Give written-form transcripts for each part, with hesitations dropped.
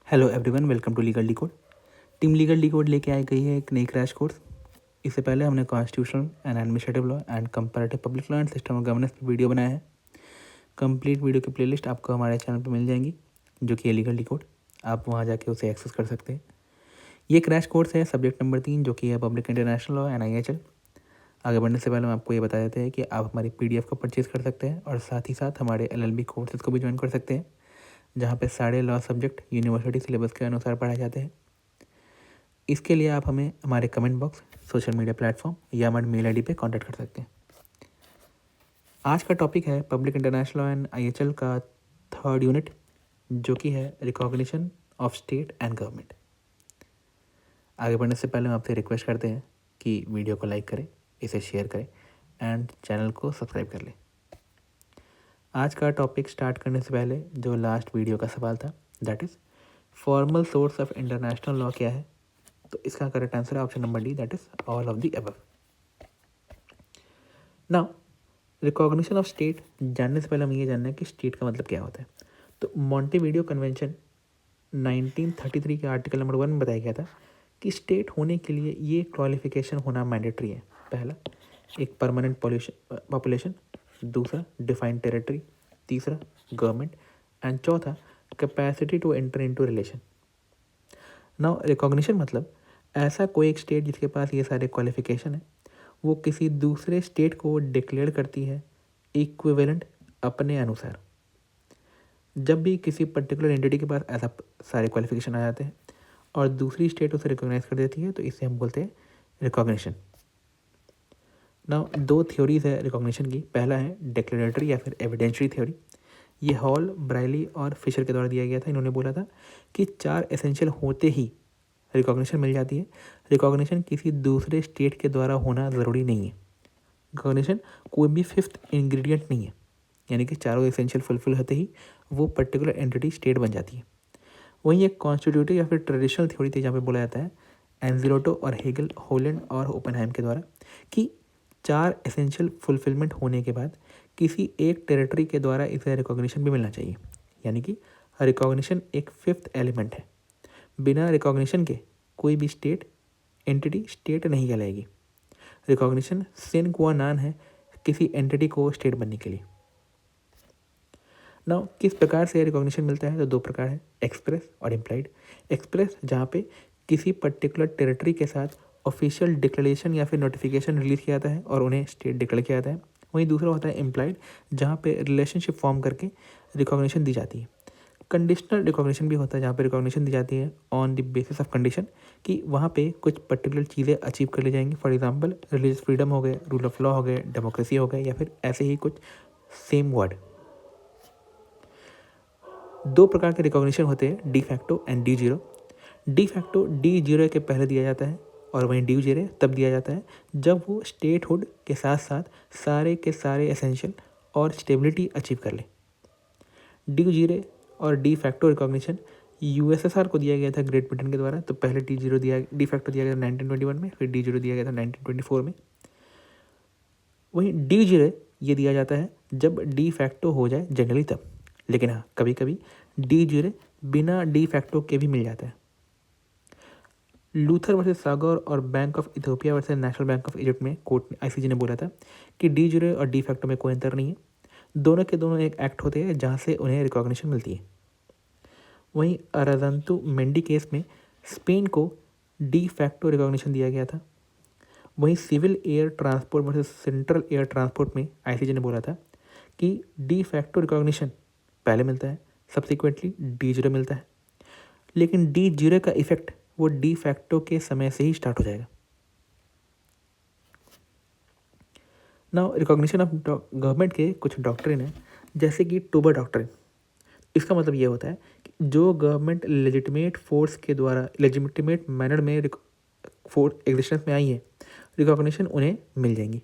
Hello everyone, welcome to legal decode. Team legal decode लेके आई गई है एक नई क्रैश कोर्स। इससे पहले हमने constitutional and administrative law and comparative public law and system of governance पर वीडियो बनाया है। कंप्लीट वीडियो की प्लेलिस्ट आपको हमारे चैनल पर मिल जाएंगी, जो कि है लीगल डिकोड। आप वहाँ जाके उसे एक्सेस कर सकते हैं। ये क्रैश कोर्स है सब्जेक्ट नंबर 3, जो कि है public international law and IHL। आगे बढ़ने से पहले हम आपको ये बता देते हैं कि आप हमारी PDF को परचेज़ कर सकते हैं और साथ ही साथ हमारे LLB कोर्सेज को भी ज्वाइन कर सकते हैं, जहाँ पे सारे लॉ सब्जेक्ट यूनिवर्सिटी सिलेबस के अनुसार पढ़ाए जाते हैं। इसके लिए आप हमें हमारे comment box, social media platform या हमारे मेल ID पे कांटेक्ट कर सकते हैं। आज का टॉपिक है public international law and IHL का 3rd यूनिट, जो कि है recognition of state and government. आगे बढ़ने से पहले हम आपसे रिक्वेस्ट करते हैं कि वीडियो को लाइक करें, इसे शेयर करें एंड चैनल को सब्सक्राइब कर लें। आज का टॉपिक स्टार्ट करने से पहले जो लास्ट वीडियो का सवाल था, that is formal source of international law क्या है, तो इसका करेक्ट आंसर है option number D, that is all of the above. Now recognition of state जानने से पहले हम ये जानना है कि स्टेट का मतलब क्या होता है। तो मॉन्टेविडियो कन्वेंशन 1933 के आर्टिकल नंबर 1 में बताया गया था कि स्टेट होने के लिए ये क्वालिफिकेशन होना मैंडेटरी है। पहला, एक परमानेंट पॉपुलेशन, दूसरा डिफाइंड टेरिटरी, तीसरा गवर्नमेंट एंड चौथा capacity to enter into relation. Now recognition मतलब ऐसा कोई एक स्टेट जिसके पास ये सारे क्वालिफिकेशन है, वो किसी दूसरे स्टेट को डिक्लेयर करती है इक्विवेलेंट अपने अनुसार। जब भी किसी पर्टिकुलर एंटिटी के पास ऐसा सारे क्वालिफिकेशन आ जाते हैं और दूसरी स्टेट उसे रिकॉग्नाइज कर देती है, तो इसे हम बोलते हैं रिकॉग्निशन। नाउ 2 थ्योरीज है रिकॉग्निशन की। पहला है डिक्लेरेटरी या फिर एविडेंशरी थ्योरी। ये हॉल, ब्राइली और फिशर के द्वारा दिया गया था। इन्होंने बोला था कि 4 एसेंशियल होते ही रिकॉग्निशन मिल जाती है। रिकॉग्निशन किसी दूसरे स्टेट के द्वारा होना ज़रूरी नहीं है। रिकॉग्निशन कोई भी 5th इंग्रेडिएंट नहीं है, यानी कि चारों एसेंशियल फुलफिल होते ही वो पर्टिकुलर एंटिटी स्टेट बन जाती है। वहीं एक कॉन्स्टिट्यूटिव या फिर ट्रेडिशनल थ्योरी थी, जहाँ पे बोला जाता है एंजिलोटो और हेगल, होलैंड और ओपेनहाइम के द्वारा, कि 4 एसेंशियल फुलफिलमेंट होने के बाद किसी एक टेरिटरी के द्वारा इसे रिकॉग्निशन भी मिलना चाहिए। यानी कि रिकॉग्निशन एक 5th एलिमेंट है। बिना रिकॉग्निशन के कोई भी स्टेट एंटिटी स्टेट नहीं कहलाएगी। रिकॉग्निशन सिन क्वा नॉन है किसी एंटिटी को स्टेट बनने के लिए। नाउ किस प्रकार से रिकॉग्निशन मिलता है, तो 2 प्रकार है, एक्सप्रेस और इम्प्लाइड। एक्सप्रेस जहाँ पे किसी पर्टिकुलर टेरिटरी के साथ ऑफिशियल डिक्लेरेशन या फिर नोटिफिकेशन रिलीज किया जाता है और उन्हें स्टेट डिक्लेयर किया जाता है। वहीं दूसरा होता है इम्प्लाइड, जहाँ पे रिलेशनशिप फॉर्म करके रिकॉग्निशन दी जाती है। कंडीशनल रिकॉग्निशन भी होता है, जहाँ पे रिकॉग्निशन दी जाती है on the basis of condition, कि वहाँ पे कुछ पर्टिकुलर चीज़ें अचीव कर ली जाएंगी। फॉर एग्जांपल रिलीजियस फ्रीडम हो गए, रूल ऑफ लॉ हो गए, डेमोक्रेसी हो गए, या फिर ऐसे ही कुछ सेम वर्ड। 2 प्रकार के रिकॉग्निशन होते हैं, de facto and D zero. De facto D zero के पहले दिया जाता है और वहीं डी जीरो तब दिया जाता है जब वो स्टेटहुड के साथ साथ सारे के सारे एसेंशियल और स्टेबिलिटी अचीव कर ले। डी जीरो और डी फैक्टो रिकॉग्निशन USSR को दिया गया था ग्रेट ब्रिटेन के द्वारा। तो पहले डी फैक्टो दिया गया था 1921 में, फिर डी जीरो दिया गया था 1924 में। वहीं डी जीरो ये दिया जाता है जब डी फैक्टो हो जाए जनरली तब, लेकिन हाँ कभी कभी डी जीरो बिना डी फैक्टो के भी मिल जाता है। लूथर वर्सेस सागौर और bank of Ethiopia versus national bank of Egypt में कोर्ट ICJ ने बोला था कि डी जीरो और डी फैक्टो में कोई अंतर नहीं है, दोनों के दोनों एक एक्ट होते हैं जहाँ से उन्हें रिकॉग्निशन मिलती है। वहीं अराजंतु मेंडी केस में स्पेन को डी फैक्टो रिकॉग्निशन दिया गया था। वहीं civil air transport versus central air transport में ICJ ने बोला था कि डी फैक्टो रिकॉग्निशन पहले मिलता है, सब्सिक्वेंटली डी जीरो मिलता है, लेकिन डी जीरो का इफेक्ट वो डी फैक्टो के समय से ही स्टार्ट हो जाएगा। नाउ रिकॉग्निशन ऑफ गवर्नमेंट के कुछ डॉक्ट्रिन है, जैसे कि टूबर डॉक्ट्रिन। इसका मतलब ये होता है कि जो गवर्नमेंट लेजिटिमेट फोर्स के द्वारा लेजिटिमेट मैनर में फोर्स एग्जिस्टेंस में आई है, रिकॉग्निशन उन्हें मिल जाएंगी।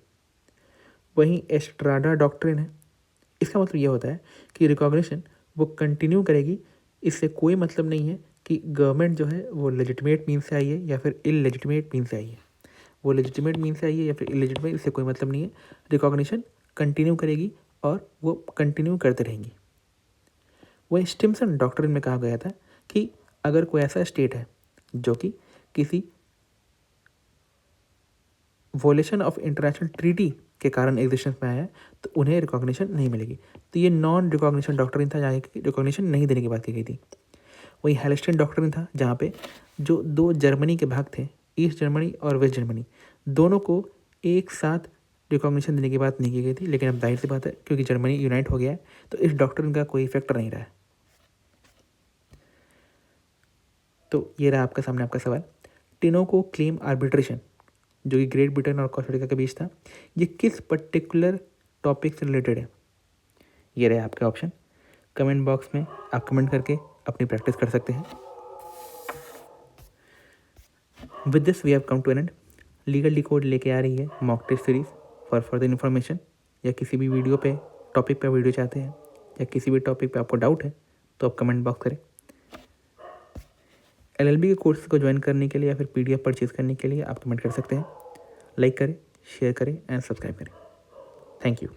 वहीं एस्ट्राडा डॉक्ट्रिन है। इसका मतलब ये होता है कि रिकॉग्निशन वो कंटिन्यू करेगी। इससे कोई मतलब नहीं है कि गवर्नमेंट जो है वो लेजिटिमेट मीन से आई है या फिर इलेजिटिमेट मीन से आई है। वो लेजिटिमेट मीन से आई है या फिर इलेजिटिमेट, इससे कोई मतलब नहीं है। रिकॉग्निशन कंटिन्यू करेगी और वो कंटिन्यू करते रहेंगी। वहीं स्टिम्सन डॉक्ट्रिन में कहा गया था कि अगर कोई ऐसा स्टेट है जो कि किसी वोलेशन ऑफ इंटरनेशनल ट्रीटी के कारण एग्जिस्टेंस में आया है तो उन्हें रिकॉग्निशन नहीं मिलेगी। तो ये नॉन रिकॉग्निशन डॉक्ट्रिन था जहाँ रिकॉग्निशन नहीं देने की बात की गई थी। वही हेलस्टीन डॉक्ट्रिन था जहाँ पे जो दो जर्मनी के भाग थे, ईस्ट जर्मनी और वेस्ट जर्मनी, दोनों को एक साथ रिकॉग्निशन देने की बात नहीं की गई थी। लेकिन अब जाहिर सी बात है क्योंकि जर्मनी यूनाइट हो गया है तो इस डॉक्ट्रिन का कोई इफेक्ट नहीं रहा है। तो ये रहा आपका सामने आपका सवाल। टिनोको क्लेम आर्बिट्रेशन जो कि ग्रेट ब्रिटेन और कोस्टारिका के बीच था, ये किस पर्टिकुलर टॉपिक से रिलेटेड है? ये रहे आपके ऑप्शन। कमेंट बॉक्स में आप कमेंट करके अपनी प्रैक्टिस कर सकते हैं। With this we have come to an end. Legal decode लेके आ रही है mock test series. For further information या किसी भी वीडियो पे टॉपिक पे वीडियो चाहते हैं या किसी भी टॉपिक पे आपको डाउट है तो आप कमेंट बॉक्स करें। LLB के कोर्स को ज्वाइन करने के लिए या फिर PDF परचेज करने के लिए आप कमेंट कर सकते हैं। लाइक करें, शेयर करें एंड सब्सक्राइब करें। Thank you.